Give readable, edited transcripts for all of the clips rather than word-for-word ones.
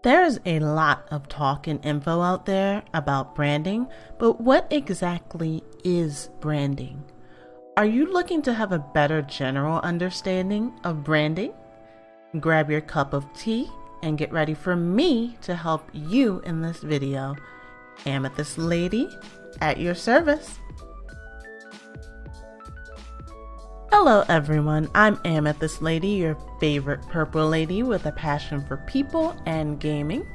There's a lot of talk and info out there about branding, but what exactly is branding? Are you looking to have a better general understanding of branding? Grab your cup of tea and get ready for me to help you in this video. Amethyst Lady at your service. Hello everyone, I'm Amethyst Lady, your favorite purple lady with a passion for people and gaming.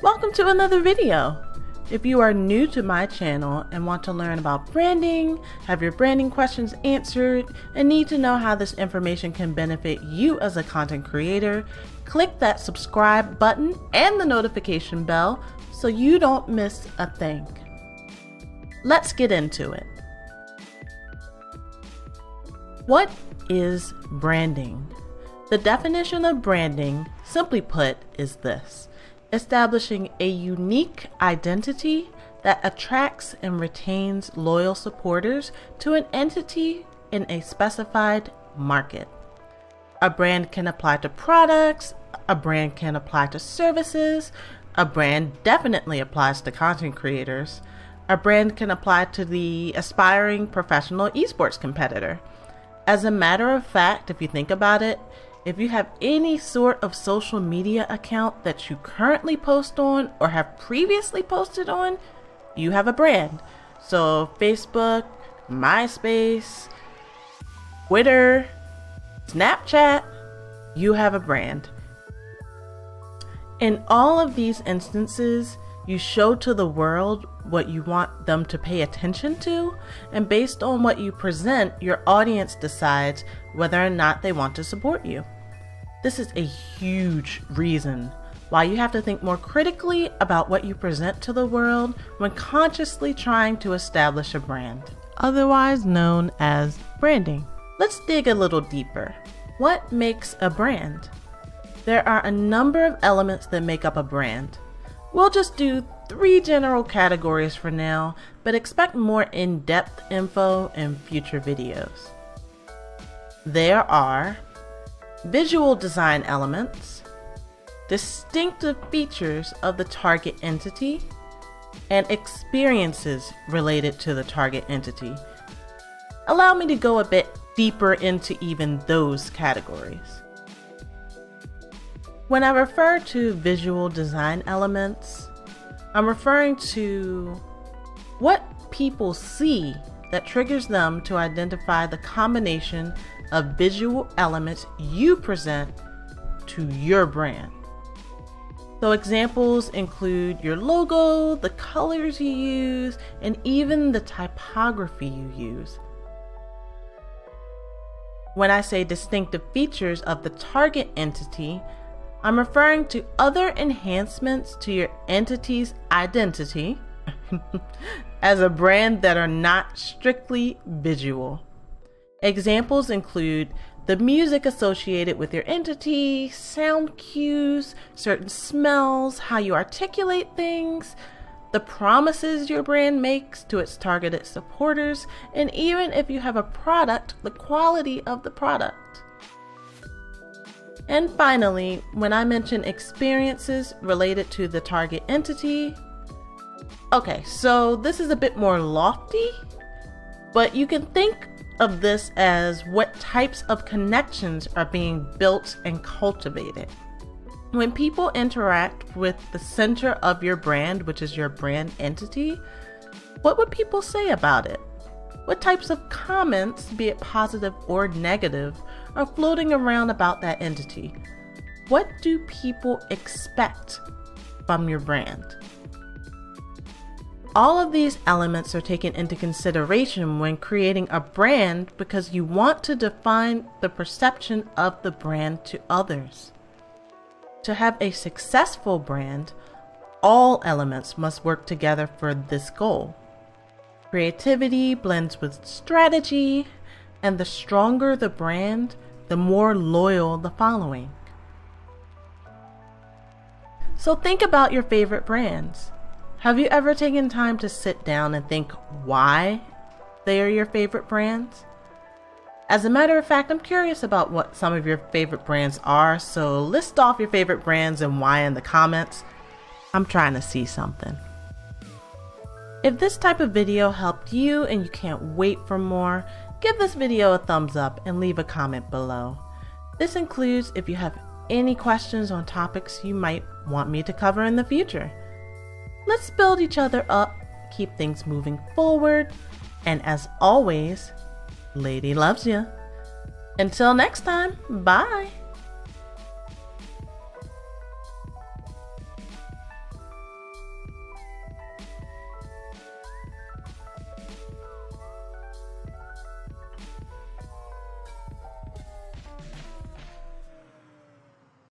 Welcome to another video. If you are new to my channel and want to learn about branding, have your branding questions answered, and need to know how this information can benefit you as a content creator, click that subscribe button and the notification bell so you don't miss a thing. Let's get into it. What is branding? The definition of branding, simply put, is this: establishing a unique identity that attracts and retains loyal supporters to an entity in a specified market. A brand can apply to products, a brand can apply to services, a brand definitely applies to content creators, a brand can apply to the aspiring professional esports competitor. As a matter of fact, if you think about it, if you have any sort of social media account that you currently post on or have previously posted on, you have a brand. So Facebook, MySpace, Twitter, Snapchat, you have a brand. In all of these instances, you show to the world what you want them to pay attention to, and based on what you present, your audience decides whether or not they want to support you. This is a huge reason why you have to think more critically about what you present to the world when consciously trying to establish a brand, otherwise known as branding. Let's dig a little deeper. What makes a brand? There are a number of elements that make up a brand. We'll just do 3 general categories for now, but expect more in-depth info in future videos. There are visual design elements, distinctive features of the target entity, and experiences related to the target entity. Allow me to go a bit deeper into even those categories. When I refer to visual design elements, I'm referring to what people see that triggers them to identify the combination of visual elements you present to your brand. So examples include your logo, the colors you use, and even the typography you use. When I say distinctive features of the target entity, I'm referring to other enhancements to your entity's identity as a brand that are not strictly visual. Examples include the music associated with your entity, sound cues, certain smells, how you articulate things, the promises your brand makes to its targeted supporters, and even if you have a product, the quality of the product. And finally, when I mention experiences related to the target entity, okay, so this is a bit more lofty, but you can think of this as what types of connections are being built and cultivated. When people interact with the center of your brand, which is your brand entity, what would people say about it? What types of comments, be it positive or negative, are floating around about that entity? What do people expect from your brand? All of these elements are taken into consideration when creating a brand because you want to define the perception of the brand to others. To have a successful brand, all elements must work together for this goal. Creativity blends with strategy, and the stronger the brand, the more loyal the following. So think about your favorite brands. Have you ever taken time to sit down and think why they are your favorite brands? As a matter of fact, I'm curious about what some of your favorite brands are, so list off your favorite brands and why in the comments. I'm trying to see something. If this type of video helped you and you can't wait for more, give this video a thumbs up and leave a comment below. This includes if you have any questions on topics you might want me to cover in the future. Let's build each other up, keep things moving forward, and as always, Lady loves you. Until next time, bye.